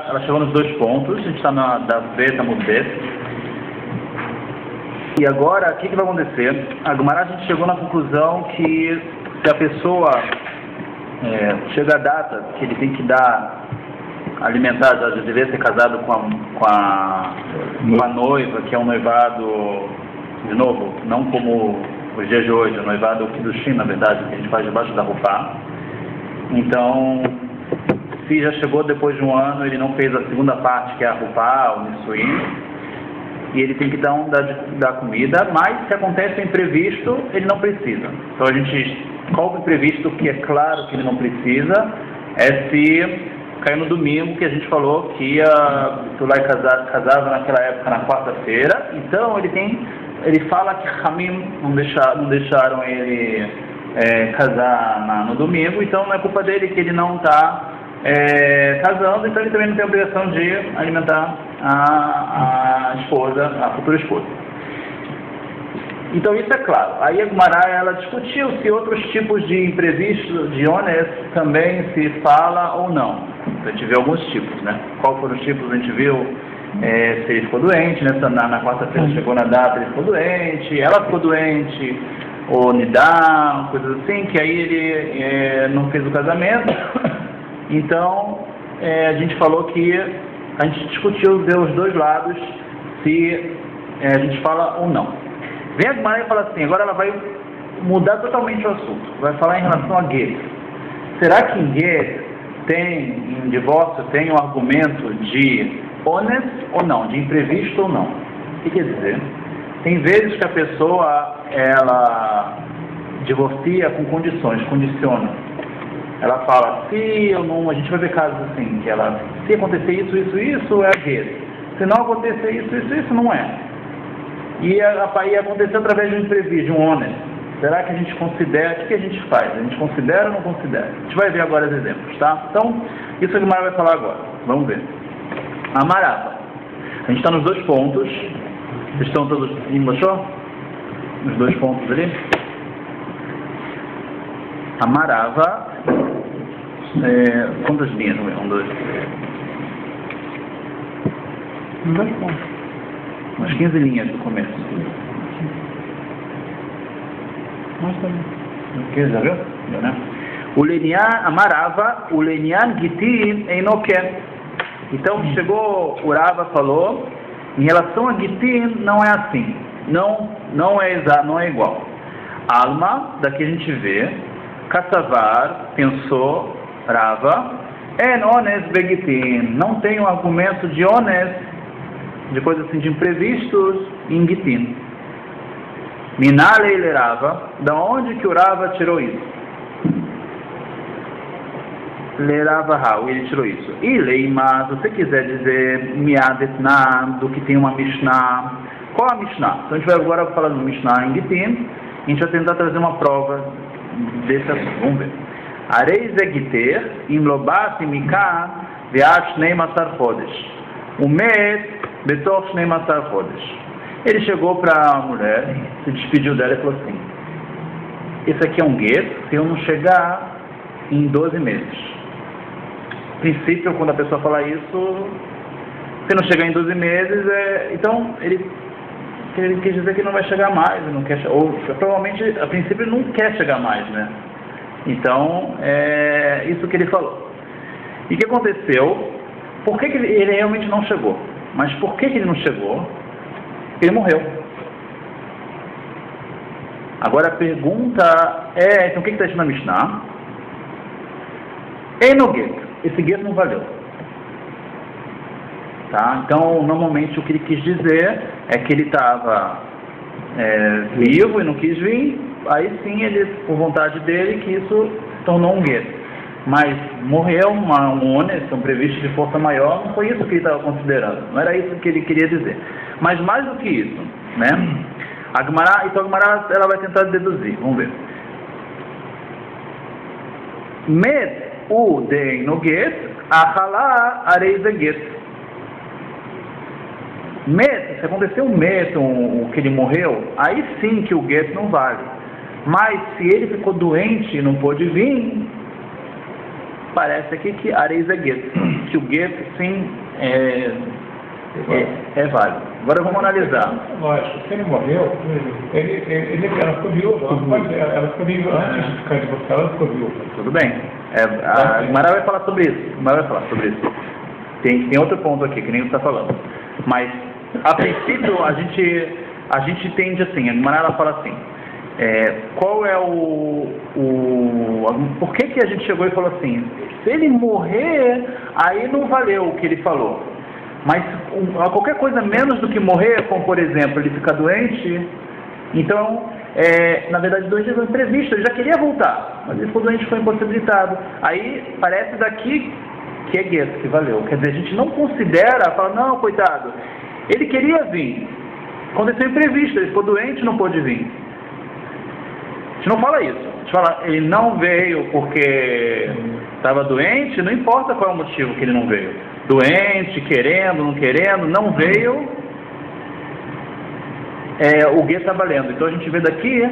Ela chegou nos 2 pontos, a gente está na da Beta Mudbet. E agora, o que vai acontecer? A Gemara, a gente chegou na conclusão que se a pessoa chega a data que ele tem que alimentar, já deveria ser casado com a noiva, que é um noivado, de novo, não como os dias de hoje, o noivado do China, na verdade, que a gente faz debaixo da roupa. Então, se já chegou depois de um ano, ele não fez a segunda parte, que é a roupa, o Nissuim, e ele tem que dar comida, mas se acontece um imprevisto, ele não precisa. Então qual o imprevisto que é claro que ele não precisa, é se caiu no domingo, que a gente falou que o Lai casava naquela época na quarta-feira, então ele fala que Hamim não deixaram ele casar no domingo, então não é culpa dele que ele não está casando, então ele também não tem a obrigação de alimentar a esposa, a futura esposa. Então isso é claro. Aí a Gemara, ela discutiu se outros tipos de imprevistos, de ônus, também se fala ou não. A gente viu alguns tipos, né? Qual foram os tipos? A gente viu se ele ficou doente, né? Na quarta-feira chegou na data, ele ficou doente, ela ficou doente, ou nidá, coisas assim, que aí ele não fez o casamento. Então, a gente falou que a gente discutiu, ver os dois lados, se a gente fala ou não. Vem a Gemara e fala assim, agora ela vai mudar totalmente o assunto, vai falar em relação a Get. Será que em Get em divórcio, tem um argumento de ônus ou não, de imprevisto ou não? O que quer dizer? Tem vezes que a pessoa, ela divorcia com condições, condiciona. Ela fala, a gente vai ver casos assim, que se acontecer isso é a Get. Se não acontecer isso não é. E aconteceu através de um imprevisto, de um ônus. Será que a gente considera? O que a gente faz? A gente considera ou não considera? A gente vai ver agora os exemplos, tá? Então, isso que a Gemara vai falar agora. Vamos ver. Amarava. A gente está nos 2 pontos. Vocês estão todos embaixo? Nos 2 pontos ali. Amarava. Quantas linhas? 1, 2. Nos 2 pontos. Umas 15 linhas do começo. Mas também. Ok, já viu? Já, né? O Lenian amarava, o Lenian gitin einoken. Então chegou o Rava, falou, em relação a gitin não é assim, não é igual. Alma, daqui a gente vê, Kassavar, pensou, Rava, en ones begitin, não tem um argumento de ones, de coisas assim, de imprevistos em gitin. Minale ele Rava, da onde que o Rava tirou isso? Le Rava Hau, ele tirou isso. E Leima, se você quiser dizer Miadetna, do que tem uma Mishnah, qual a Mishnah? Então a gente vai agora falar do Mishnah em Gitin, a gente vai tentar trazer uma prova desse assunto. Vamos ver. Areis é Giter, Imlobat Mika, Veat Shnei Matar Chodesh. Umet Betor Shnei Matar Chodesh. Ele chegou para a mulher, se despediu dela e falou assim, esse aqui é um get, se eu não chegar em 12 meses. No princípio, quando a pessoa fala isso, se não chegar em 12 meses, então ele quer dizer que não vai chegar mais, não quer, ou provavelmente, a princípio, ele não quer chegar mais, né? Então, é isso que ele falou. E o que aconteceu? Por que ele realmente não chegou? Mas por que ele não chegou? Ele morreu. Agora a pergunta então o que está escrito na Mishnah? Enoget. Esse get não valeu. Tá? Então, normalmente o que ele quis dizer é que ele estava vivo e não quis vir, aí sim ele, por vontade dele, que isso se tornou um get. Mas morreu, um ônus, um previsto de força maior, não foi isso que ele estava considerando. Não era isso que ele queria dizer. Mas mais do que isso, né? A Gemara, ela vai tentar deduzir. Vamos ver. Met u de no get, achalá arei de get. Met, se aconteceu um met, que ele morreu, aí sim que o get não vale. Mas se ele ficou doente e não pôde vir, parece aqui que arei de get. que o get sim é válido. Agora vamos analisar. Lógico, se ele morreu, ela ficou viúva, ela ficou viúva antes de ficar divorciada, ela ficou viúva. Tudo bem. A Guimarães vai falar sobre isso. Tem outro ponto aqui, que nem você está falando. Mas, a princípio, a gente entende assim, a Guimarães ela fala assim, qual é por que a gente chegou e falou assim, se ele morrer, aí não valeu o que ele falou. Mas qualquer coisa menos do que morrer, como por exemplo, ele ficar doente, então, na verdade, doente foi imprevisto, ele já queria voltar, mas ele ficou doente, foi impossibilitado. Aí parece daqui que é get, que valeu. Quer dizer, a gente não considera, fala, não, coitado, ele queria vir, aconteceu imprevisto, ele ficou doente, não pôde vir. A gente não fala isso. A gente fala, ele não veio porque estava doente, não importa qual é o motivo que ele não veio. Doente, querendo, não querendo, não veio, o get está valendo. Então a gente vê daqui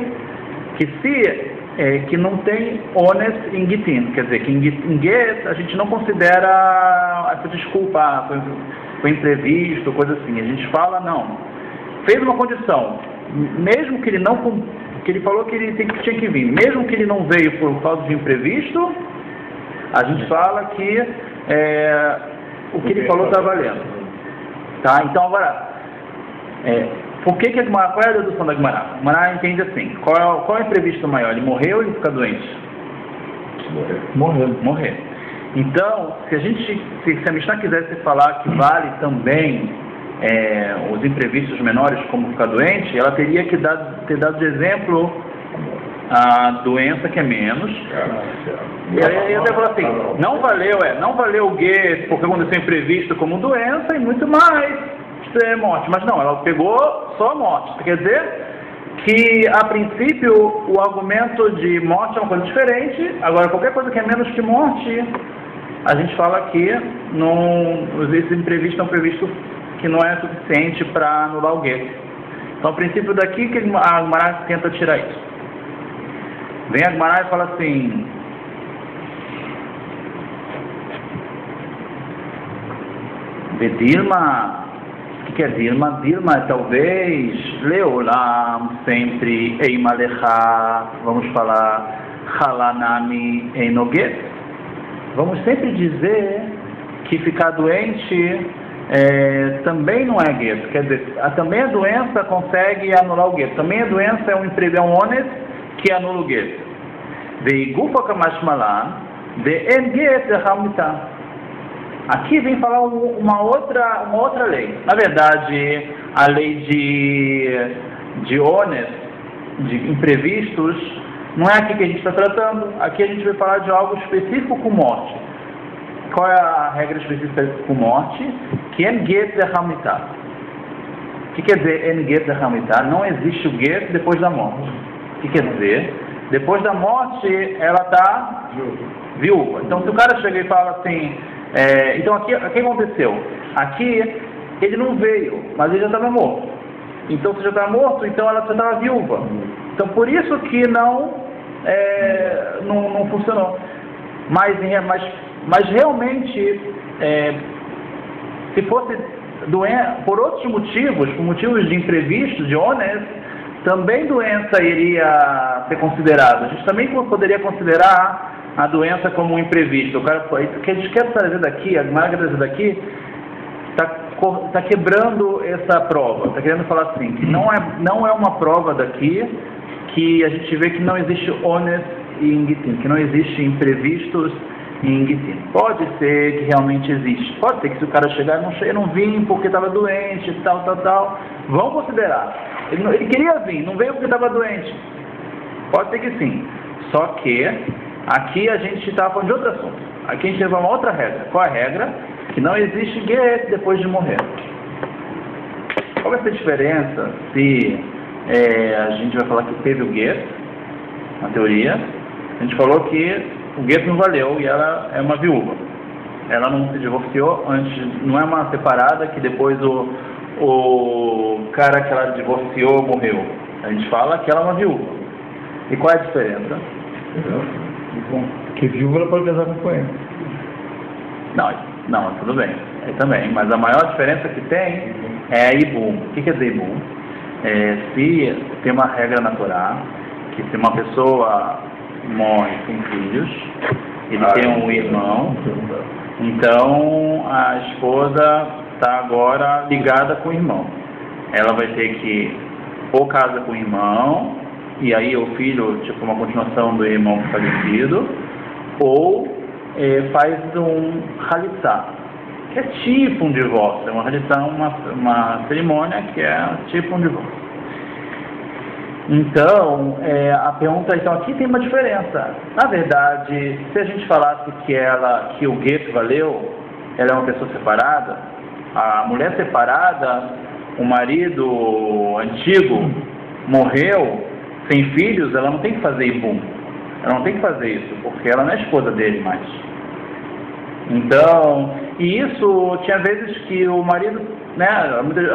que não tem honest em gitin, quer dizer, que em get a gente não considera essa desculpa, foi imprevisto, coisa assim. A gente fala, não, fez uma condição, mesmo que ele não, que ele falou que ele tinha que vir, mesmo que ele não veio por causa de imprevisto, a gente fala que o que ele falou está valendo. Tá? Então agora, qual é a dedução da Guimarães? A Guimarães entende assim, qual é o imprevisto maior? Ele morreu ou ele fica doente? Morrer. Então, se a Mishnah quisesse falar que vale também os imprevistos menores como ficar doente, ela teria que ter dado de exemplo a doença que é menos. E aí eu devo falar assim, não valeu o get porque aconteceu imprevisto como doença e muito mais morte. Mas não, ela pegou só a morte. Isso quer dizer que, a princípio, o argumento de morte é uma coisa diferente. Agora, qualquer coisa que é menos que morte, a gente fala que esses imprevistos é um previsto que não é suficiente para anular o get. Então, a princípio daqui que a Guimarães tenta tirar isso. Vem a Guimarães e fala assim, Dilma, o que é Dilma? Dilma é talvez Leolam, sempre Eimalecha, vamos falar Halanami Einoget. Vamos sempre dizer que ficar doente também não é get, quer dizer, também a doença consegue anular o get, também a doença é um honest que anula o get. Veigufa kamashmalan, de en get hamita. Aqui vem falar uma outra lei. Na verdade, a lei de honest, de imprevistos, não é aqui que a gente está tratando. Aqui a gente vai falar de algo específico com morte. Qual é a regra específica com morte? Que en get hamita. O que quer dizer en get hamita? Não existe o get depois da morte. O que quer dizer? Depois da morte, ela está viúva. Então, se o cara chega e fala assim, então aqui o que aconteceu? Aqui, ele não veio, mas ele já estava morto. Então, se já estava morto, então ela já estava viúva. Então, por isso que não funcionou. Mas realmente, se fosse por outros motivos, por motivos de imprevisto, de honest, também doença iria ser considerada. A gente também poderia considerar a doença como um imprevisto. O que a gente quer trazer daqui, a Guimarães quer trazer daqui, está quebrando essa prova. Está querendo falar assim, que não é uma prova daqui que a gente vê que não existe honest em gitin, que não existe imprevistos em gitin. Pode ser que realmente existe. Pode ser que se o cara chegar, não vim porque estava doente, tal. Vão considerar. Ele queria vir, não veio porque estava doente. Pode ser que sim. Só que aqui a gente está falando de outro assunto. Aqui a gente tem uma outra regra. Qual é a regra? Que não existe get depois de morrer. Qual vai ser a diferença se a gente vai falar que teve o get, na teoria? A gente falou que o get não valeu e ela é uma viúva. Ela não se divorciou antes, não é uma separada que depois o cara que ela divorciou morreu. A gente fala que ela é uma viúva. E qual é a diferença? Que viúva ela pode casar com ele. Não, Não, tudo bem. Aí também. Mas a maior diferença que tem é a ibum. O que quer dizer ibum? Se tem uma regra na Torá, que se uma pessoa morre sem filhos, ele tem um irmão, então a esposa está agora ligada com o irmão. Ela vai ter que ou casa com o irmão, e aí o filho, tipo uma continuação do irmão falecido, ou faz um halitzá, que é tipo um divórcio. Uma halitzá é uma cerimônia que é tipo um divórcio. Então, a pergunta, então, aqui tem uma diferença. Na verdade, se a gente falasse que o gueto valeu, ela é uma pessoa separada, a mulher separada, o marido antigo morreu sem filhos, ela não tem que fazer ibum. Ela não tem que fazer isso, porque ela não é esposa dele mais. Então, e isso tinha vezes que o marido, né,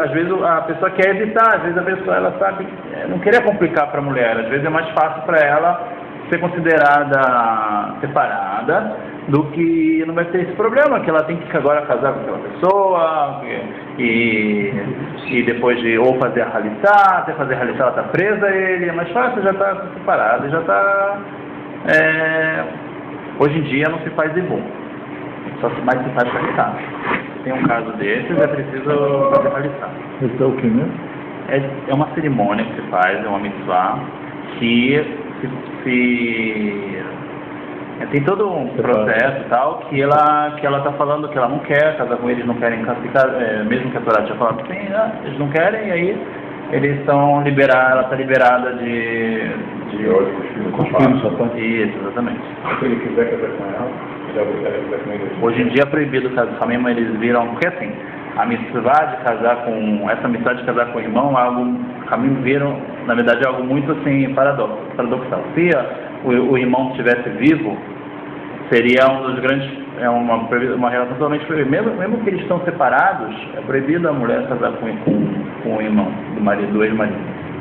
às vezes a pessoa quer evitar, às vezes a pessoa, ela sabe, não queria complicar para a mulher, às vezes é mais fácil para ela ser considerada separada do que não vai ter esse problema, que ela tem que agora casar com aquela pessoa e depois de ou fazer a halitzá, até fazer a halitzá ela está presa a ele, é mais fácil, já está separada, já está... hoje em dia não se faz ibum, só se mais se faz halitzá. Tem um caso desses, é preciso fazer halitzá. Isso é o que mesmo? É uma cerimônia que se faz, é uma mitzvah, que tem todo um processo e tal, que ela está falando que ela não quer casar com eles, não querem casar, mesmo que a Torá tinha falado que sim, eles não querem, e aí eles estão liberados, ela está liberada de isso, exatamente. Se ele quiser casar com ela, já vou casar com ele. Hoje em dia é proibido casar, mesmo eles viram, porque assim, a mitzvah de casar com, essa mitzvah de casar com o irmão, caminho viram, na verdade é algo muito assim, paradoxal. Se o irmão estivesse vivo, seria um dos grandes, uma relação totalmente proibida. Mesmo que eles estão separados, é proibido a mulher casar com o irmão do marido, do ex-marido.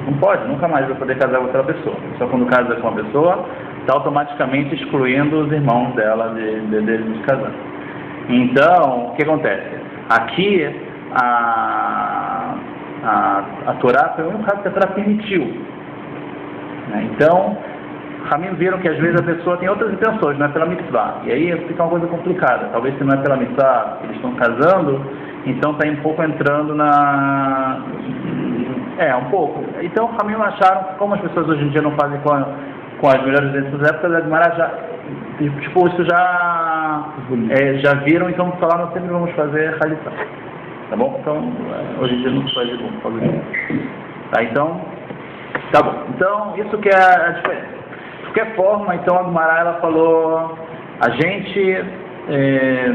Não pode, nunca mais vai poder casar com outra pessoa. Só quando casa com uma pessoa, está automaticamente excluindo os irmãos dela de casar. Então, o que acontece? Aqui, a Torá foi o único caso que a Torá permitiu. Né? Então, Ramim viram que às vezes a pessoa tem outras intenções, não é pela mitzvah. E aí fica uma coisa complicada. Talvez se não é pela mitzvah que eles estão casando, então está um pouco entrando na... um pouco. Então, Ramim acharam que como as pessoas hoje em dia não fazem com as melhores dessas épocas, a Gemara já... Tipo, isso já viram, então falaram sempre vamos fazer halitzá. Tá bom? Então, hoje em dia não se faz de bom. Tá, então, tá bom. Então, isso que é a diferença. De qualquer forma, então a Gemara, ela falou, a gente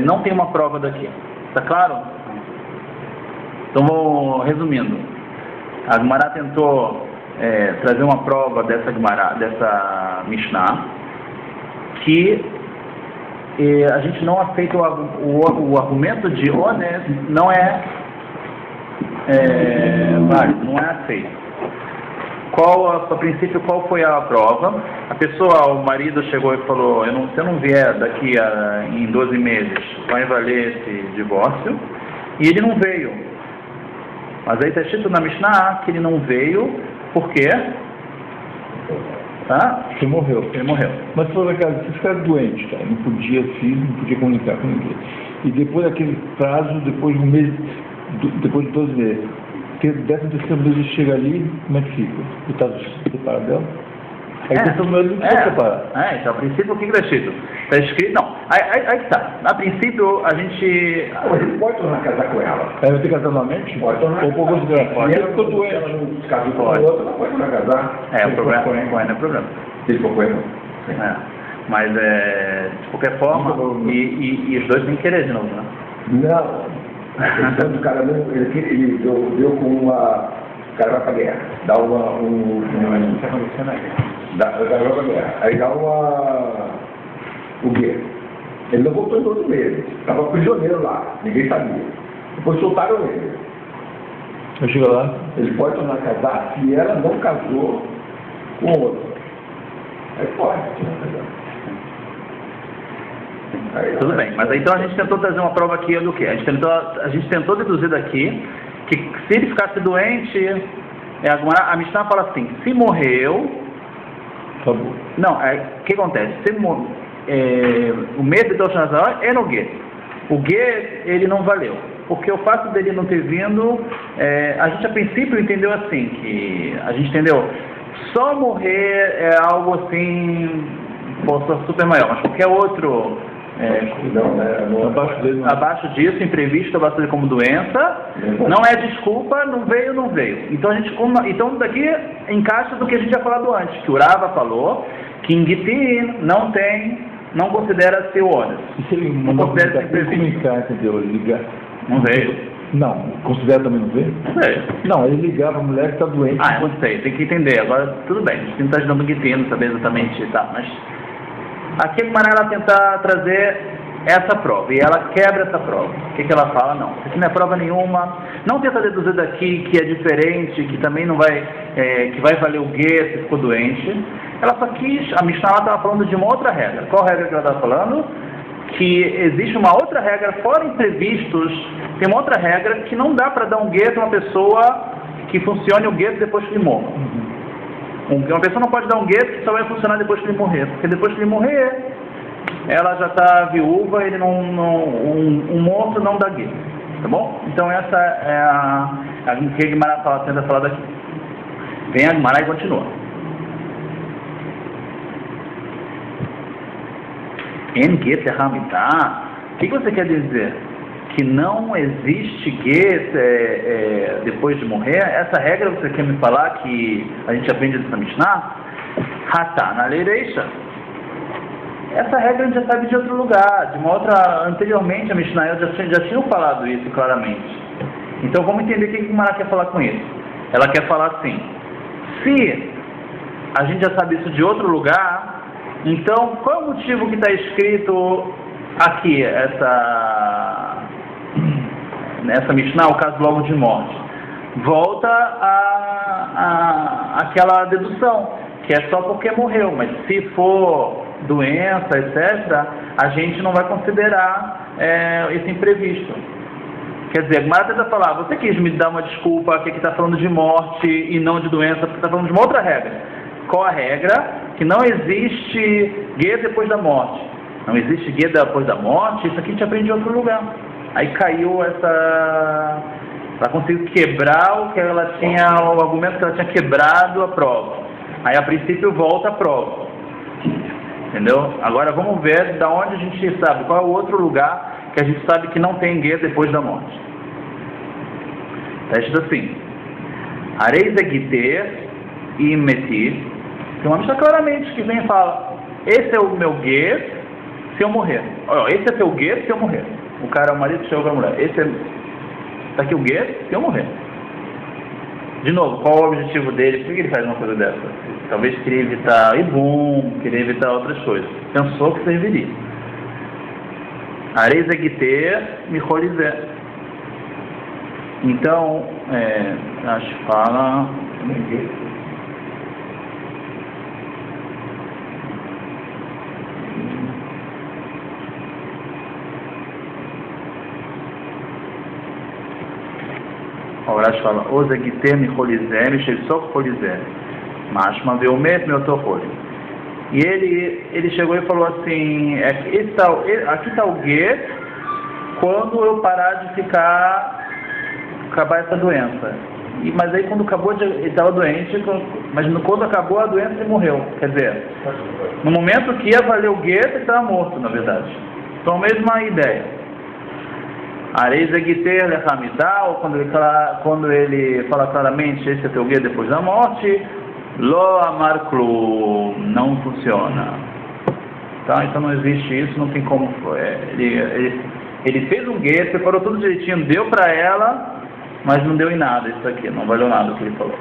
não tem uma prova daqui. Tá claro? Então, resumindo, a Gemara tentou trazer uma prova dessa Mishnah, que a gente não aceita o argumento de Ones, não é válido, não é aceito. A princípio, qual foi a prova? A pessoa, o marido chegou e falou, se eu não vier daqui em 12 meses, vai valer esse divórcio, e ele não veio. Mas aí está escrito na Mishnah que ele não veio, por quê? Ele morreu. Ele morreu. Mas se ficar doente, tá? Não podia comunicar com ninguém. E depois daquele prazo, depois de um mês, depois de 12 meses, 13º mês ele chega ali, como é que fica? Ele está separado dela? Aí o mês não precisa separar. Então, a princípio, o que está escrito? Está escrito, não, aí que está. A princípio, a gente... Mas ele pode tornar a casar com ela. Aí vai ter que casar novamente? Pode tornar. Ou por consideração. Se ela ficou doente, ela não se casou com o outro, ela pode tornar a casar. O problema não é problema. Se ele for com ele, Mas, de qualquer forma, e os dois têm que querer de novo, né? Não. A questão do cara não, ele deu com uma... O cara vai pra guerra. Dá o guerra. Ele não voltou em 12 meses. Estava prisioneiro lá. Ninguém sabia. Depois soltaram ele. Eu chego lá. Ele pode tornar a casar se ela não casou com outro. Aí pode tornar a casar. Tudo bem, mas então a gente tentou trazer uma prova aqui do quê? A gente tentou deduzir daqui que se ele ficasse doente, a Mishnah fala assim, se morreu... Acabou. Não, o que acontece? O medo de Toshnazar é no Get. O Get, ele não valeu. Porque o fato dele não ter vindo, a gente a princípio entendeu assim, que a gente entendeu, só morrer é algo assim, super maior, mas qualquer outro, abaixo disso, imprevisto, abaixo dele como doença, não é desculpa, não veio. Então daqui encaixa do que a gente tinha falado antes, que o Rava falou, que em Gitin não considera ser ônus. E se ele não considera ser imprevisto? Entendeu? Ligar. Não veio. Não, considera também não veio? Não veio. Não, ele ligava a mulher que está doente. Eu não sei, tem que entender. Agora, tudo bem, a gente não está ajudando o Guitino, saber exatamente, tá, mas aqui a Guimarães ela tenta trazer essa prova, e ela quebra essa prova. O que ela fala? Não, isso aqui não é prova nenhuma, não tenta deduzir daqui que é diferente, que também não vai, que vai valer o guê se ficou doente. Ela só quis, a Mishnah estava falando de uma outra regra. Qual regra que ela estava falando? Que existe uma outra regra, fora imprevistos, tem uma outra regra que não dá para dar um gueto a uma pessoa que funcione o gueto depois que ele morre. Uma pessoa não pode dar um gueto que só vai funcionar depois que ele morrer, porque depois que ele morrer, ela já está viúva, um morto não dá gueto, tá bom? Então essa é a que a Guimarães tenta falar daqui. Vem a Guimarães e continua. En get hamitah. O que você quer dizer? Que não existe get depois de morrer? Essa regra você quer me falar que a gente aprende dessa Mishnah? Hatá na leireixa. Essa regra a gente já sabe de outro lugar, de uma outra. Anteriormente a Mishnah já tinham falado isso claramente. Então vamos entender o que a Guimarães quer falar com isso. Ela quer falar assim: se a gente já sabe isso de outro lugar, então, qual é o motivo que está escrito aqui, nessa Mishnah, o caso logo de morte? Volta àquela dedução, que é só porque morreu, mas se for doença, etc., a gente não vai considerar esse imprevisto. Quer dizer, a Guimarães tenta falar, você quis me dar uma desculpa que aqui está falando de morte e não de doença, porque está falando de uma outra regra. Qual a regra? Que não existe guia depois da morte. Não existe guia depois da morte, isso aqui a gente aprende em outro lugar. Aí caiu ela conseguiu quebrar o que ela tinha, o argumento que ela tinha quebrado a prova. Aí a princípio volta a prova. Entendeu? Agora vamos ver da onde a gente sabe, qual é o outro lugar que a gente sabe que não tem guia depois da morte. Está escrito assim: Areis Egiter e Metir. Tem uma Mishnah claramente que vem e fala: esse é o meu guê se eu morrer. Esse é teu guê se eu morrer. O cara, o marido chegou para a mulher: esse é. Está aqui o guê se eu morrer. De novo, qual o objetivo dele? Por que ele faz uma coisa dessa? Talvez queria evitar Ibum, queria evitar outras coisas. Pensou que serviria. Areis Egiter Micholizé. Então, acho que fala. O Rashi fala: Ozegiter Micholizé, Mishesok Cholizé. Mashma Veomet Meotocholi. E ele chegou e falou assim: aqui está o guê quando eu parar de acabar essa doença. Mas aí quando acabou, ele estava doente, mas quando acabou a doença ele morreu. Quer dizer, no momento que ia valer o guê, ele estava morto, na verdade. Então a mesma ideia. Areis Egiter Lechamidá, ou quando ele fala claramente: esse é teu guia depois da morte, Lo Amar Klum, não funciona. Tá? Então não existe isso, não tem como. Ele fez um guia, preparou tudo direitinho, deu para ela, mas não deu em nada isso aqui, não valeu nada o que ele falou.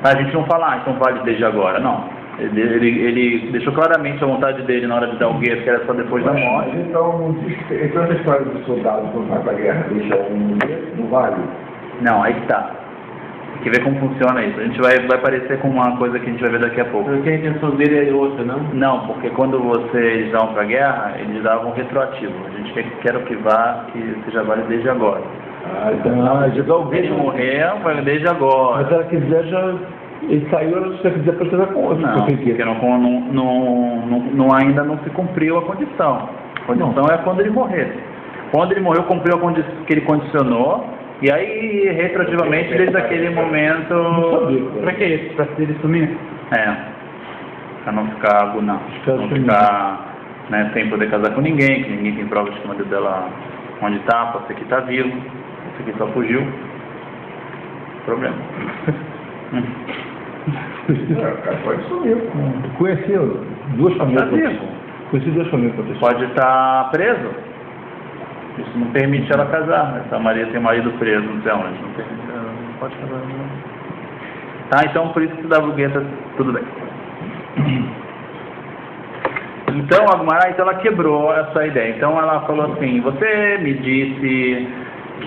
A gente não fala: então vale desde agora, não. Ele deixou claramente a vontade dele na hora de dar o guia, que era só depois da morte. Então essa história dos soldados quando vai para a guerra deixa um guia, não vale? Não, aí que tá. que ver como funciona isso. A gente vai parecer com uma coisa que a gente vai ver daqui a pouco. Porque a intenção dele é outra, não? Não, porque quando vocês vão para a guerra, eles davam retroativo. A gente quer o que vá, que seja válido desde agora. Já dá o Ele beijo. morreu, vai desde agora. Mas se ela quiser, já. Ele saiu, ela se ela quiser precisar com outro. Não, porque ainda não se cumpriu a condição. A condição é quando ele morrer. Quando ele morreu, cumpriu a condição que ele condicionou, e aí, retroativamente, desde aquele momento... Pra que isso? Pra ele sumir? Pra não ficar agunado. Não ficar sem poder casar com ninguém, que ninguém tem prova de que o marido dela onde tá, pode ser que tá vivo, esse aqui só fugiu. Problema. O cara pode sumir. Conheci duas famílias. Tá vivo. Conheci duas famílias acontecendo. Pode estar preso. Isso não permite ela casar. Essa Maria tem marido preso, não sei onde. Não permite, ela não pode casar. Não. Tá, então por isso que dá bugueta, tudo bem. Então a Gumará, então ela quebrou essa ideia. Então ela falou assim, você me disse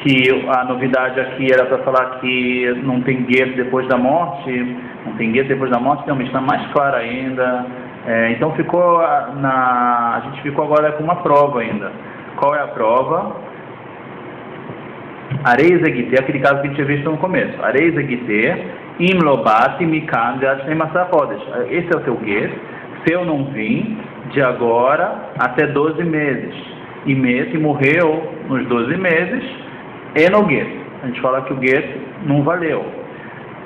que a novidade aqui era para falar que não tem gueto depois da morte. Não tem gueto depois da morte, não, mas está mais claro ainda. Então ficou a gente ficou agora com uma prova ainda. Qual é a prova? Areis Egite, aquele caso que a gente tinha visto no começo. Areis Egite, Imlobati Mikan de Ashnemassapodes. Esse é o teu gueto. Se eu não vim, de agora até 12 meses. E que morreu nos 12 meses, é no gueto. A gente fala que o gueto não valeu.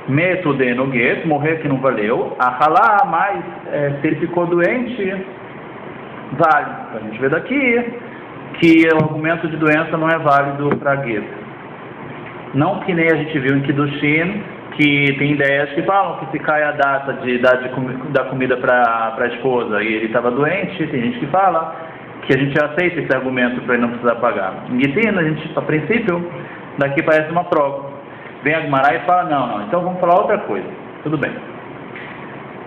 Meto de no gueto, morrer que não valeu. Ahalá, mas se ele ficou doente, vale. A gente vê daqui que o argumento de doença não é válido para gueto. Não que nem a gente viu em Kiddushin, que tem ideias que falam que se cai a data de dar comida para a esposa e ele estava doente, tem gente que fala que a gente aceita esse argumento para ele não precisar pagar. Em Gitin, a gente, a princípio, daqui parece uma prova. Vem a Gumará e fala, não, então vamos falar outra coisa. Tudo bem.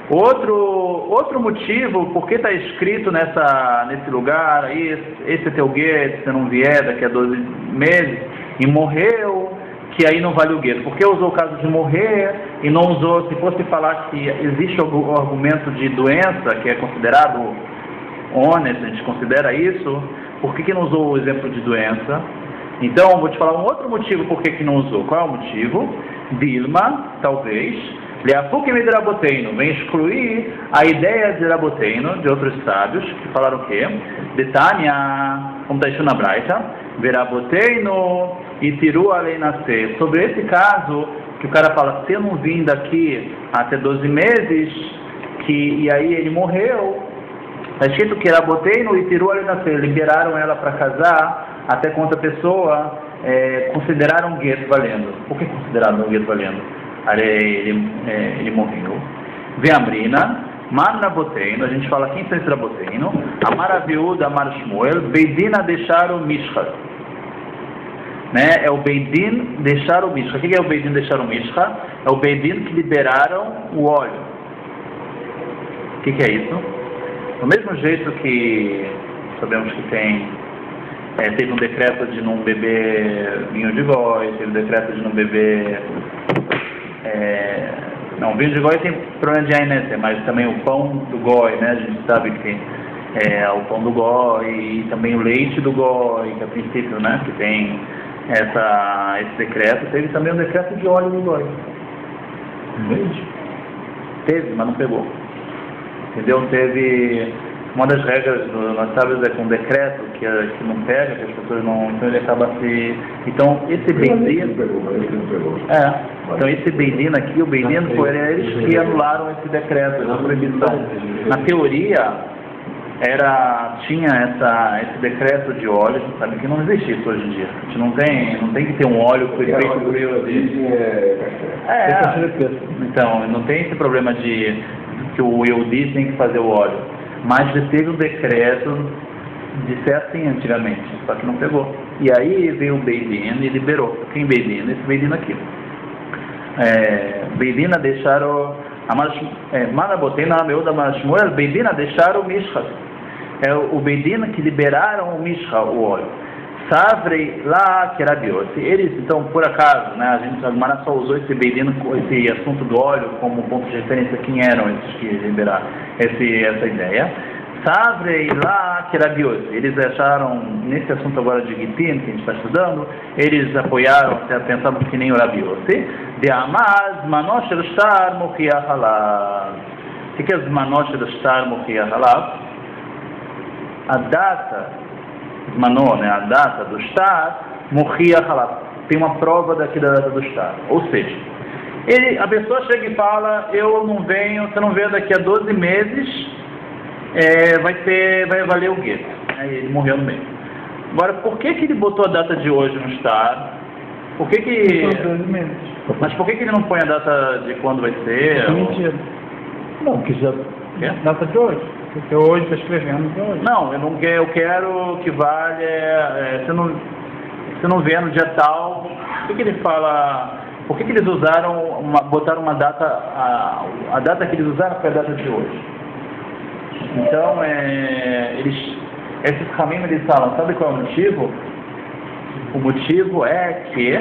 Outro motivo, porque está escrito nesse lugar, aí, esse é teu gueto, se você não vier daqui a 12 meses, e morreu, que aí não vale o gueto. Por que usou o caso de morrer e não usou, se fosse falar que existe o argumento de doença, que é considerado honesto, a gente considera isso, por que não usou o exemplo de doença? Então, vou te falar um outro motivo por que não usou. Qual é o motivo? Dilma, talvez, Leafukim de Raboteino, vem excluir a ideia de Raboteino, de outros sábios, que falaram o quê? De Tânia, como está escrito na Braita, Veraboteino e Tiru além nascer. Sobre esse caso, que o cara fala, se eu não vim daqui até 12 meses, e aí ele morreu, está escrito que Raboteino e Tiru além nascer, liberaram ela para casar, até com outra pessoa, consideraram gueto valendo. Por que consideraram gueto valendo? Ele morreu. Vem a Brina, Mar Raboteino, a gente fala quem são esse Raboteino? Amar Aviúda, Amar Shmuel, Beidina deixar o Mishcha. É o Beidin deixar o Mishcha. O que é o Beidin deixar o Mishcha? É o Beidin que liberaram o óleo. O que é isso? Do mesmo jeito que sabemos que teve um decreto de não beber vinho de goi, teve um decreto de não beber... não, vinho de goi tem problema de ANS, mas também o pão do goi, né? A gente sabe que o pão do goi e também o leite do goi, que a princípio, né? Que tem esse decreto. Teve também um decreto de óleo do goi. Leite? Teve, mas não pegou. Entendeu? Teve... Uma das regras nós sabemos com decreto que não pega, que as pessoas não... Então ele acaba se... Então esse Beidin... Então esse Beidin aqui, o Beidin foi eles que anularam esse decreto, essa proibição. Na teoria, tinha esse decreto de óleo, sabe que não existe isso hoje em dia. A gente não tem que ter um óleo que foi feito por Então, não tem esse problema de que o Yehudi tem que fazer o óleo. Mas já teve um decreto de ser assim antigamente, só que não pegou. E aí veio o Beidin e liberou. Quem Beidin? Esse Beidin aqui. Beidina deixaram... Manabotena, Ameuda, Shmuel, Beidina deixaram o Mishcha. É o Beidin que liberaram o Mishcha, o óleo. Savrei lá que Rabiose. Eles, então, por acaso, né, a Gemara só usou esse assunto do óleo como ponto de referência. Quem eram esses que liberaram essa ideia? Savrei lá que Rabiose. Eles acharam, nesse assunto agora de Gitin, que a gente está estudando, eles apoiaram, pensavam que nem o Rabiose. De Amaz, Manosh Shtar Mochiach Halav. O que é Manosh Shtar Mochiach Halav? A data Manon, né, a data do Shtar, Mochiach Halav, tem uma prova daqui da data do Shtar. Ou seja, a pessoa chega e fala, eu não venho, você não vê daqui a 12 meses, vai valer o gueto. Aí ele morreu no meio. Agora, por que ele botou a data de hoje no Shtar? Por que 12 meses. Mas por que ele não põe a data de quando vai ser? Mentira. Não, porque já... Data de hoje. Porque hoje está escrevendo de hoje. Não, eu quero que valha. Você não vê no dia tal. Por que ele fala? Por que eles botaram uma data? A data que eles usaram foi a data de hoje. Então, esses caminhos eles falam, sabe qual é o motivo? O motivo é que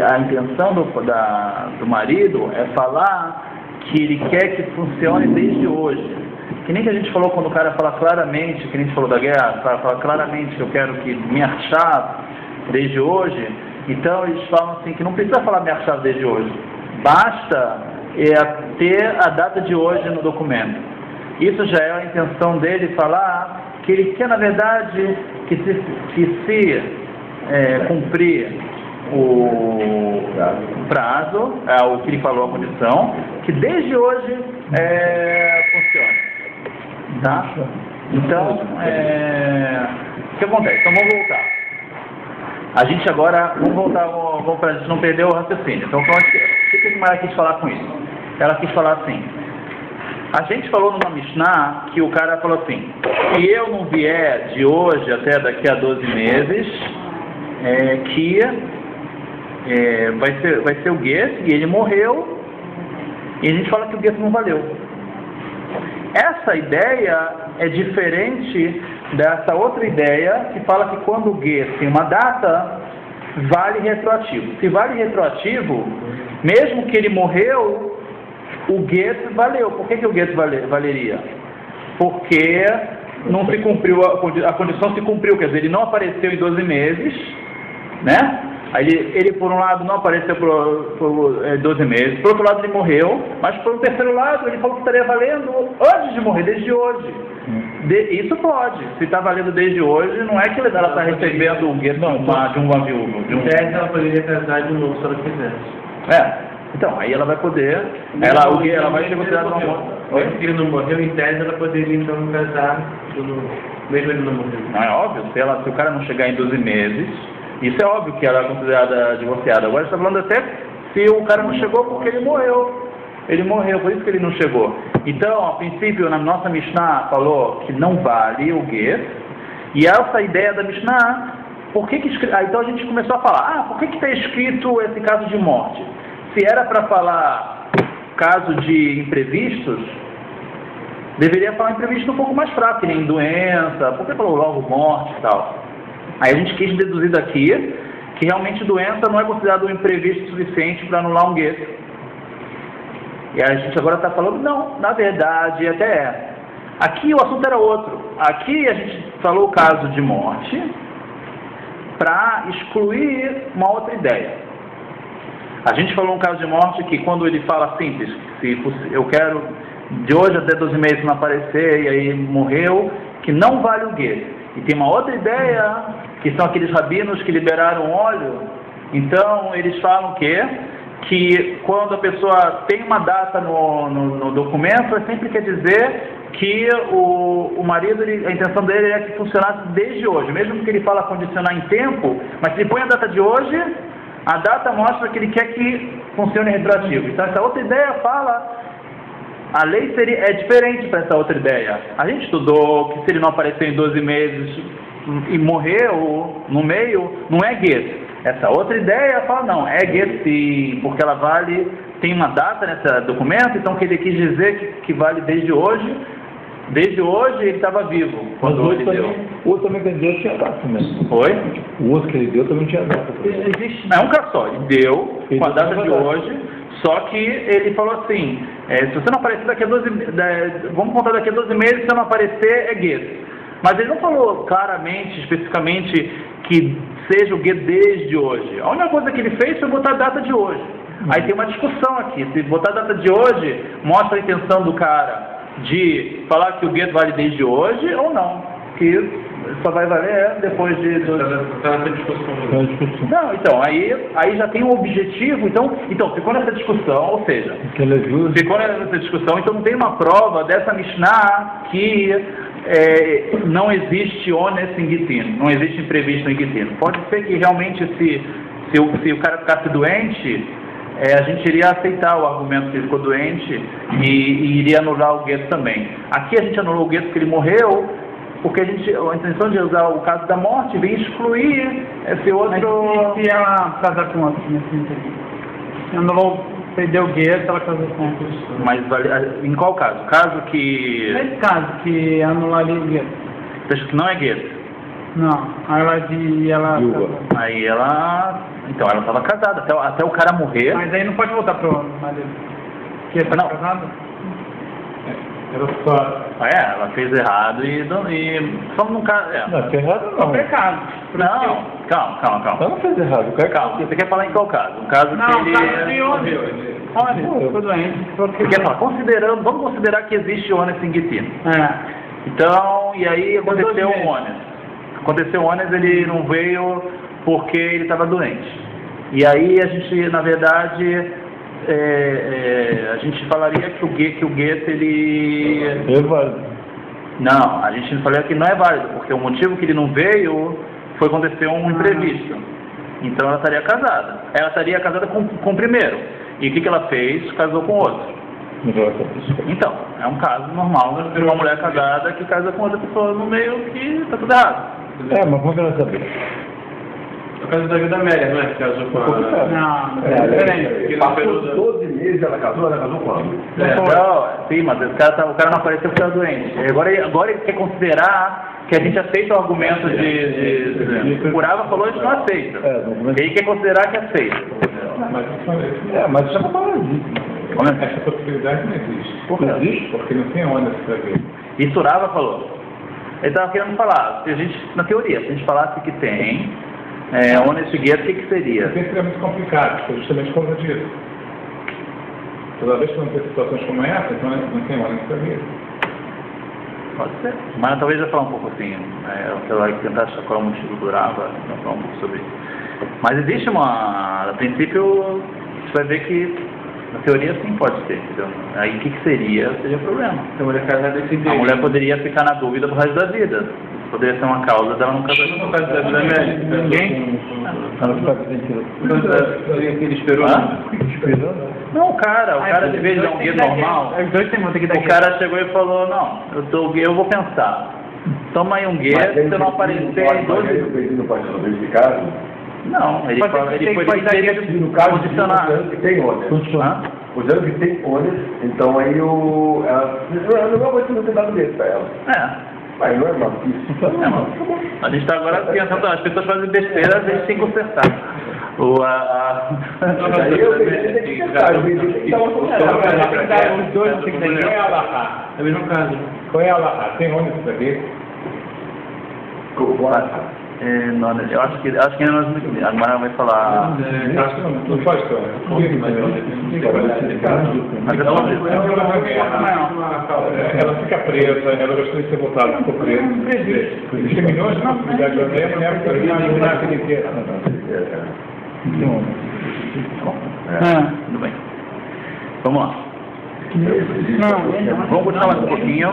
a intenção do marido é falar que ele quer que funcione desde hoje. Que nem que a gente falou quando o cara fala claramente, que nem a gente falou da guerra, fala claramente que eu quero que me achar desde hoje. Então eles falam assim que não precisa falar me achar desde hoje. Basta ter a data de hoje no documento. Isso já é a intenção dele falar que ele quer, na verdade, que se cumprir o prazo, o que ele falou, a condição, que desde hoje funciona. Tá? Então, o que acontece? Então vamos voltar. A gente agora, vamos para a gente não perder o raciocínio. Então, o que a Gemara quis falar com isso? Ela quis falar assim, a gente falou numa Mishnah que o cara falou assim, se eu não vier de hoje até daqui a 12 meses, vai ser o gueto, e ele morreu, e a gente fala que o gueto não valeu. Essa ideia é diferente dessa outra ideia que fala que quando o gueto tem uma data, vale retroativo. Se vale retroativo, mesmo que ele morreu, o gueto valeu. Por que o gueto valeria? Porque não se cumpriu, a condição se cumpriu, quer dizer, ele não apareceu em 12 meses, né? Aí ele por um lado não apareceu por 12 meses, por outro lado ele morreu, mas por um terceiro lado ele falou que estaria valendo antes de morrer, desde hoje. Isso pode, se está valendo desde hoje, não é que ela está recebendo o gueto de uma viúva. Ela poderia casar de novo se ela quisesse. Então, aí ela vai poder, ela vai ser considerada uma morte. Se ele não morreu, em tese ela poderia então casar de novo, mesmo ele não morreu. Não é óbvio, se o cara não chegar em 12 meses, isso é óbvio que ela é considerada divorciada. Agora está falando até se o cara não chegou porque ele morreu. Ele morreu, por isso que ele não chegou. Então, a princípio, na nossa Mishnah falou que não vale o gueto. E essa ideia da Mishnah, então a gente começou a falar, por que está escrito esse caso de morte? Se era para falar caso de imprevistos, deveria falar imprevisto um pouco mais fraco, que nem doença, por que falou logo morte e tal? Aí a gente quis deduzir daqui que realmente doença não é considerado um imprevisto suficiente para anular um gueto. E a gente agora está falando, não, na verdade até é. Aqui o assunto era outro. Aqui a gente falou o caso de morte para excluir uma outra ideia. A gente falou um caso de morte que quando ele fala simples, se eu quero de hoje até 12 meses não aparecer e aí morreu, que não vale o gueto. E tem uma outra ideia, que são aqueles rabinos que liberaram óleo. Então eles falam que quando a pessoa tem uma data no documento, sempre quer dizer que o marido, a intenção dele é que funcionasse desde hoje, mesmo que ele fala condicionar em tempo, mas se ele põe a data de hoje, a data mostra que ele quer que funcione retroativo. Então essa outra ideia fala, a lei é diferente para essa outra ideia. A gente estudou que se ele não apareceu em 12 meses e morreu no meio, não é gueto. Essa outra ideia fala, não, é gueto sim, porque ela vale, tem uma data nesse documento, então que ele quis dizer que vale desde hoje, Desde hoje ele estava vivo Mas o quando ele outro deu. também, o outro também que ele deu tinha data, né? Foi? O outro que ele deu também tinha data. Existe. É um caso só, ele deu Ele com a deu data com a de data. hoje, só que ele falou assim, se você não aparecer daqui a 12 vamos contar daqui a 12 meses, se você não aparecer, é gueto. Mas ele não falou claramente, especificamente, que seja o gueto desde hoje. A única coisa que ele fez foi botar a data de hoje. Aí tem uma discussão aqui, se botar a data de hoje, mostra a intenção do cara de falar que o gueto vale desde hoje ou não, que só vai valer depois de... Está nessa discussão. Não, então, aí já tem um objetivo, então ficou nessa discussão, ou seja, Que ele viu, ficou nessa discussão, então não tem uma prova dessa Mishnah que não existe ones em Gitin, não existe imprevisto em Gitin. Pode ser que realmente se o cara ficasse doente, a gente iria aceitar o argumento que ele ficou doente e iria anular o gueto também. Aqui a gente anulou o gueto porque ele morreu, porque a intenção de usar o caso da morte vem excluir esse outro... Mas se ela casar com outro, nesse sentido? Anulou, perdeu o gueto, ela casou com outro. Mas em qual caso? Caso que... Nesse caso, que anularia o gueto. Acho que não é gueto. Não, aí ela Viúva. casou. Aí ela... Então, ela estava casada, até o cara morrer. Mas aí não pode voltar pro marido. Porque ele tá Não. casado? era só. Ela fez errado e só num caso... Não, fez errado não. Pecado. Não, calma. Ela não fez errado. O cara Calma, você quer falar em qual caso? Um caso Não, que ele... caso de homem. Olha, ficou doente. Você quer falar? Vamos considerar que existe ônus em Gitin. É. Então, e aí aconteceu dois o meses. ônus. Aconteceu o ônus, ele não veio porque ele estava doente. E aí a gente, na verdade, a gente falaria que o gueto, ele... É válido. Não, a gente falaria que não é válido, porque o motivo que ele não veio foi acontecer um imprevisto. Então ela estaria casada. Ela estaria casada com o primeiro. E o que ela fez? Casou com outro. Então, é um caso normal de uma mulher casada que casa com outra pessoa no meio que está tudo errado. Mas como que ela sabia? No caso da vida Amélia, não é? Que casou com a... Não, é diferente. Passou 12 meses, ela casou quando? Não, sim, mas o cara não apareceu porque estava doente. Agora ele quer considerar que a gente aceita o argumento de... O Curava falou, a gente não aceita. Ele quer considerar que aceita. Mas isso é uma parasita. Essa possibilidade não existe. Por que existe? Porque não tem ônus para ver. E Surava falou. Ele estava querendo falar, se a gente, na teoria, se a gente falasse que tem ônus de gueto, o que seria? Porque seria muito complicado, justamente por causa disso. Toda vez que vão ter situações como essa, então não tem ônus para ver. Pode ser. Mas talvez eu falar um pouco assim, eu vai tentar achar qual é o motivo do Urava, falar um pouco sobre isso. Mas existe a princípio, você vai ver que na teoria sim pode ser, entendeu? Aí o que seria problema. A mulher casada decidiu. A mulher poderia ficar na dúvida pro resto da vida. Poderia ser uma causa dela não casar. No caso da vida Amélia, Ninguém? ele esperou. Não, o cara de vez de dar um guia normal, Os dois têm que dar o cara chegou e falou, não, eu vou pensar. Toma aí um guia, se você não aparecer em 12... Ele não pode resolver esse caso? Não, ele teve No caso, condicionar. considerando que tem ônus. Hã? Considerando que tem ônus, então aí ela não vai ter dado medo para ela. Mas não é mal isso. A gente está agora pensando, as pessoas fazem besteira, a gente tem que consertar. Aí eu tenho que tentar, eu tenho que dar uma solução. Os dois têm que dar. Qual é a Alahá? É o mesmo caso. Qual é a Alahá? Tem ônus para ver? Não, eu acho que ainda nós a Mara vai falar. Acho que não pode ser. Mas é bom isso. Ela fica presa, ela gostaria de ser voltada, ficou presa. Existem milhões de possibilidades de mulher para eliminar a vida inteira. Tudo bem. Vamos lá. Vamos continuar mais um pouquinho.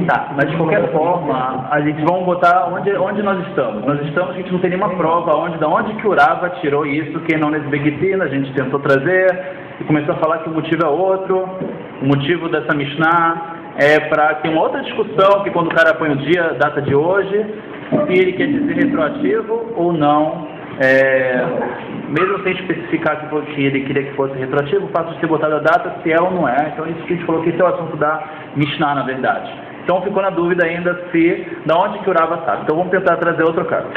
Tá, mas de qualquer forma, a gente vamos botar onde nós estamos. Nós estamos, a gente não tem nenhuma prova de onde que Urava tirou isso, que não nesse Begitina, a gente tentou trazer e começou a falar que o motivo é outro. O motivo dessa Mishnah é para ter uma outra discussão, que quando o cara põe o dia, a data de hoje, se ele quer dizer retroativo ou não. mesmo sem especificar que ele queria que fosse retroativo, o fato de ter botado a data, se é ou não é. Então isso que a gente falou que esse é o assunto da Mishnah, na verdade. Então ficou na dúvida ainda se, da onde que o Rava sabe. Então vamos tentar trazer outro caso.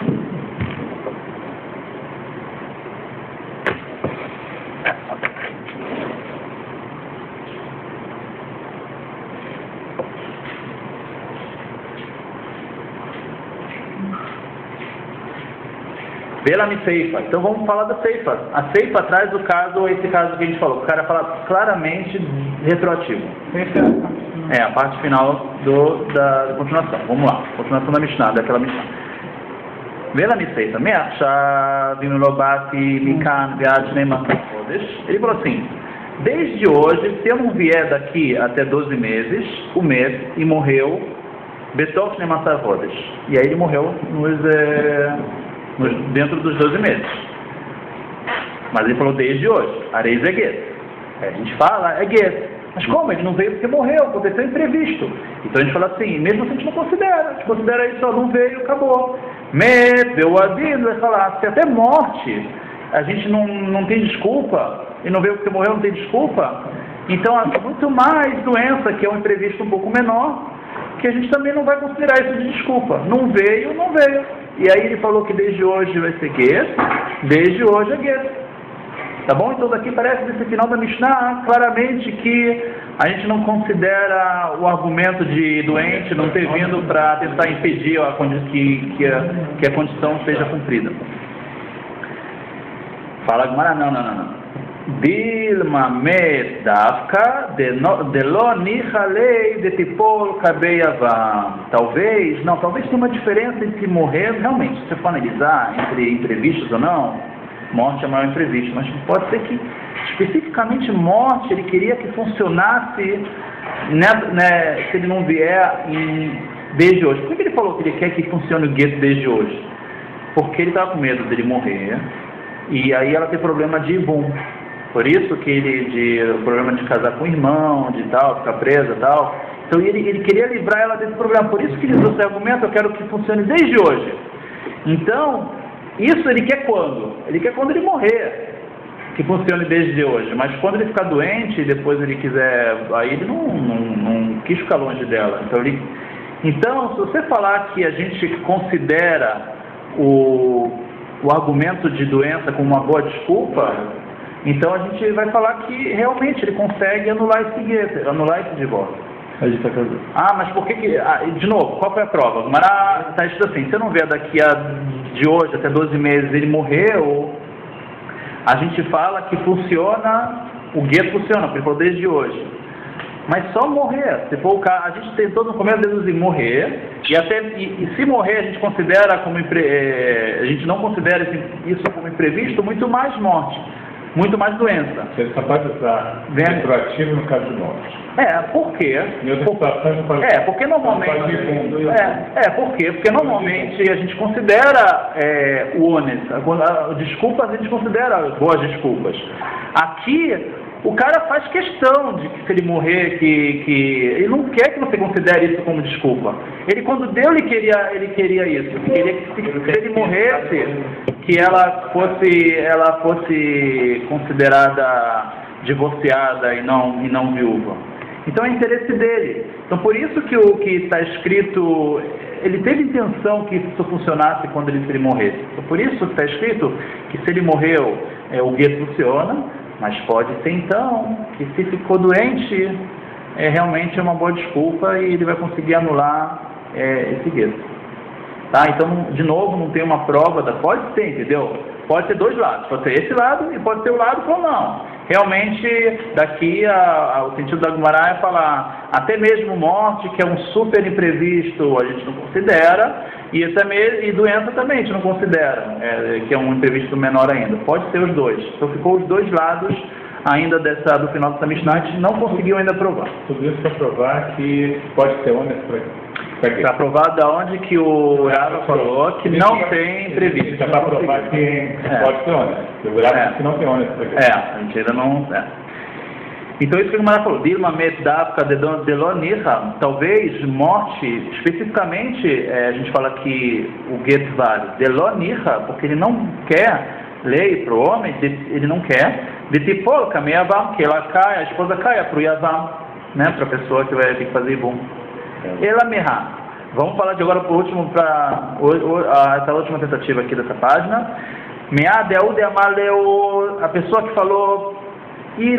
Pela Seifa. Então vamos falar da Seifa. A Seifa traz o caso, esse caso que a gente falou. O cara fala claramente retroativo. É a parte final da continuação. Vamos lá. Continuação da Mishnah, daquela Mishnah. Pela Seifa. Ele falou assim: desde hoje, se eu não vier daqui até 12 meses, o mês, e morreu, Betoch Nemassar Rodes. E aí ele morreu dentro dos 12 meses. Mas ele falou desde hoje. Areis é guet. A gente fala, é guet. Mas como? Ele não veio porque morreu, aconteceu imprevisto. Então a gente fala assim, mesmo assim a gente não considera. A gente considera isso, ó, não veio, acabou. Deu o adino, vai falar, se até morte a gente não tem desculpa, e não veio porque morreu, não tem desculpa. Então há muito mais doença, que é um imprevisto um pouco menor, que a gente também não vai considerar isso de desculpa. Não veio, não veio. E aí ele falou que desde hoje vai ser guet, desde hoje é guet. Tá bom? Então daqui parece nesse final da Mishnah claramente que a gente não considera o argumento de doente não ter vindo para tentar impedir que a condição seja cumprida. Fala Gemara, não. Dilma met davka de lo nichalei de tipol kabei avam. Talvez tenha uma diferença entre morrer, realmente, se você for analisar entre imprevistos ou não, morte é maior imprevisto, mas pode ser que especificamente morte ele queria que funcionasse, né, se ele não vier desde hoje. Por que ele falou que ele quer que funcione o gueto desde hoje? Porque ele estava com medo dele morrer e aí ela tem problema de ibum. Por isso que o problema de casar com o irmão, de tal, ficar presa e tal. Então ele queria livrar ela desse problema. Por isso que ele usou esse argumento, eu quero que funcione desde hoje. Então, isso ele quer quando? Ele quer quando ele morrer, que funcione desde hoje. Mas quando ele ficar doente, depois ele quiser, aí ele não quis ficar longe dela. Então, se você falar que a gente considera o argumento de doença como uma boa desculpa, então a gente vai falar que realmente ele consegue anular esse divórcio. Mas por que de novo, qual foi a prova? Mas está escrito assim, se eu não vier daqui de hoje até 12 meses ele morreu, a gente fala que funciona, o gueto funciona, porque ele falou desde hoje. Mas só morrer, se for o caso, a gente tentou no começo deduzir morrer, e se morrer a gente considera como a gente não considera isso como imprevisto, muito mais morte. Muito mais doença. Você só pode usar retroativo no caso de morte. Por quê? Porque normalmente... Por quê? Porque normalmente a gente considera o ônus. Desculpas a gente considera boas desculpas. Aqui, o cara faz questão de que se ele morrer, que ele não quer que você considere isso como desculpa. Ele, quando deu, ele queria isso. Ele queria que se ele morresse, que ela fosse considerada divorciada e não viúva. Então é interesse dele. Então por isso que o que está escrito, ele teve intenção que isso funcionasse quando ele morresse. Então, por isso que está escrito que se ele morreu, o gueto funciona, mas pode ser então que se ficou doente, realmente é uma boa desculpa e ele vai conseguir anular esse gueto. Tá? Então, de novo, não tem uma prova pode ser, entendeu? Pode ter dois lados, pode ter esse lado e pode ter o lado ou não. Realmente, daqui o sentido da Gemara é falar, até mesmo morte, que é um super imprevisto, a gente não considera, e doença também a gente não considera, que é um imprevisto menor ainda. Pode ser os dois. Então ficou os dois lados ainda do final dessa Mishnah, a gente não conseguiu ainda provar. Tudo isso para provar que pode ter ônus para provar da onde que o Rava falou que não tem previsto. Para provar que pode ter ônus. O Rava que não tem ônus para aqui. A gente ainda não... Então isso que o Gemara falou, Dilma met davka de lo nicha, talvez morte, especificamente, a gente fala que o gueto vale, de lo nicha, porque ele não quer lei para o homem, ele não quer, de tipo, Yavam, que ela cai, a esposa caia para o Yavam, né, para a pessoa que vai ter que fazer Ibum. Ela merra. Vamos falar de agora por último, para essa última tentativa aqui dessa página. A pessoa que falou, se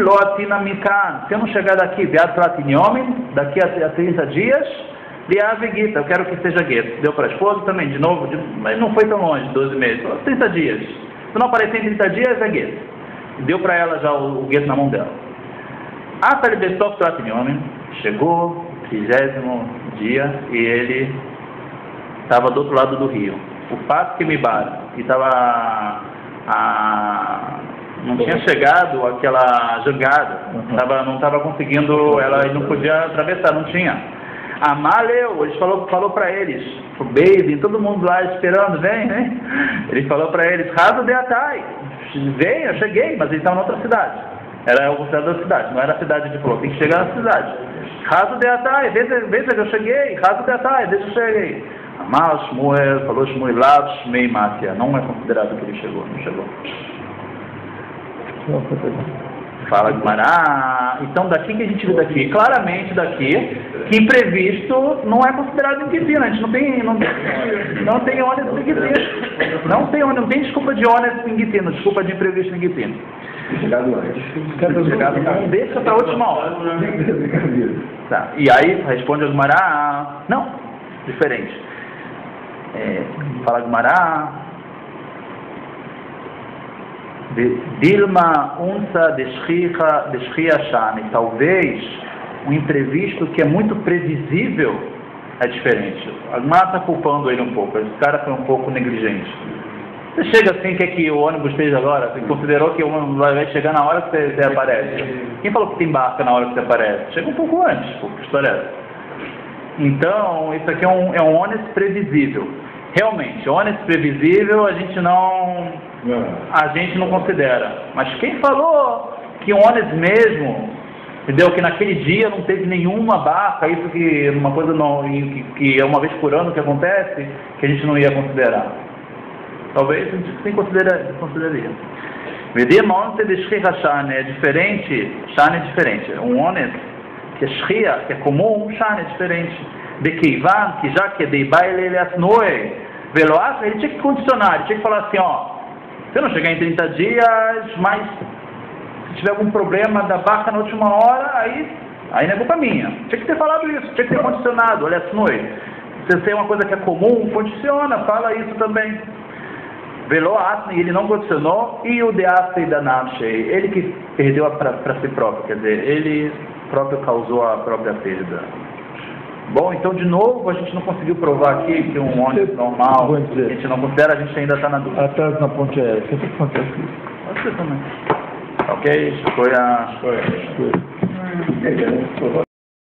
eu não chegar daqui, daqui a 30 dias, eu quero que seja gueto. Deu para a esposa também, de novo, mas não foi tão longe, 12 meses, 30 dias. Se não aparecer em 30 dias, é gueto. Deu para ela já o gueto na mão dela. Chegou, 30º dia, e ele estava do outro lado do rio. O fato que me bara, e estava não tinha chegado aquela jangada, não estava conseguindo, ela não podia atravessar, não tinha. Amaleu, ele falou para eles, o baby, todo mundo lá esperando, vem, né? Ele falou para eles, Raso de Atai, vem, eu cheguei, mas ele estava em outra cidade. Era o cidade da cidade, não era a cidade de Flor, tem que chegar na cidade. Raso de Atai, veja que eu cheguei, Raso de Atai, veja que eu cheguei. Amal Shmuel, falou Shmuel Lav, Shmei Mátia, não é considerado que ele chegou, não chegou. Fala Gumará. Então daqui que a gente vê daqui, claramente daqui, que imprevisto não é considerado inquisino. A gente não tem ônus inquisino. Não tem desculpa de ônus inquisino, desculpa de imprevisto inquisino. Chegado antes. Não deixa para a última hora. Tá. E aí responde a Gumará, não, diferente. Fala Gumará. Dilma unsa deschia shani. Talvez um imprevisto que é muito previsível é diferente. A Gumara está culpando ele um pouco. Esse cara foi um pouco negligente. Você chega assim, quer que o ônibus esteja agora? Você considerou que o ônibus vai chegar na hora que você aparece? Quem falou que tem barca na hora que você aparece? Chega um pouco antes. Que história é essa? Então, isso aqui é um ônus previsível. Realmente, ônus previsível a gente não considera. Mas quem falou que ônus mesmo, entendeu? Que naquele dia não teve nenhuma barca, isso que uma coisa que é uma vez por ano que acontece, que a gente não ia considerar. Talvez a gente sim consideraria. Vedema onse de shriha shane é diferente, shane é diferente. Um ônus que é shriha, que é comum, shane é diferente. De Keivan, que já que de baile ele asnoe, veloaz, ele tinha que condicionar, ele tinha que falar assim, ó, se eu não chegar em 30 dias, mas se tiver algum problema da barca na última hora, aí não é culpa minha. Tinha que ter falado isso, tinha que ter condicionado, olha, asnoe. Se tem uma coisa que é comum, condiciona, fala isso também. Veloaz, ele não condicionou, e o de Asei da Namshei, ele que perdeu para si próprio, quer dizer, ele próprio causou a própria perda. Bom, então de novo a gente não conseguiu provar aqui que um ônibus normal, a gente não considera, a gente ainda está na dúvida. Atrás na ponte aérea, sempre acontece isso. Pode ser também. Ok, foi a...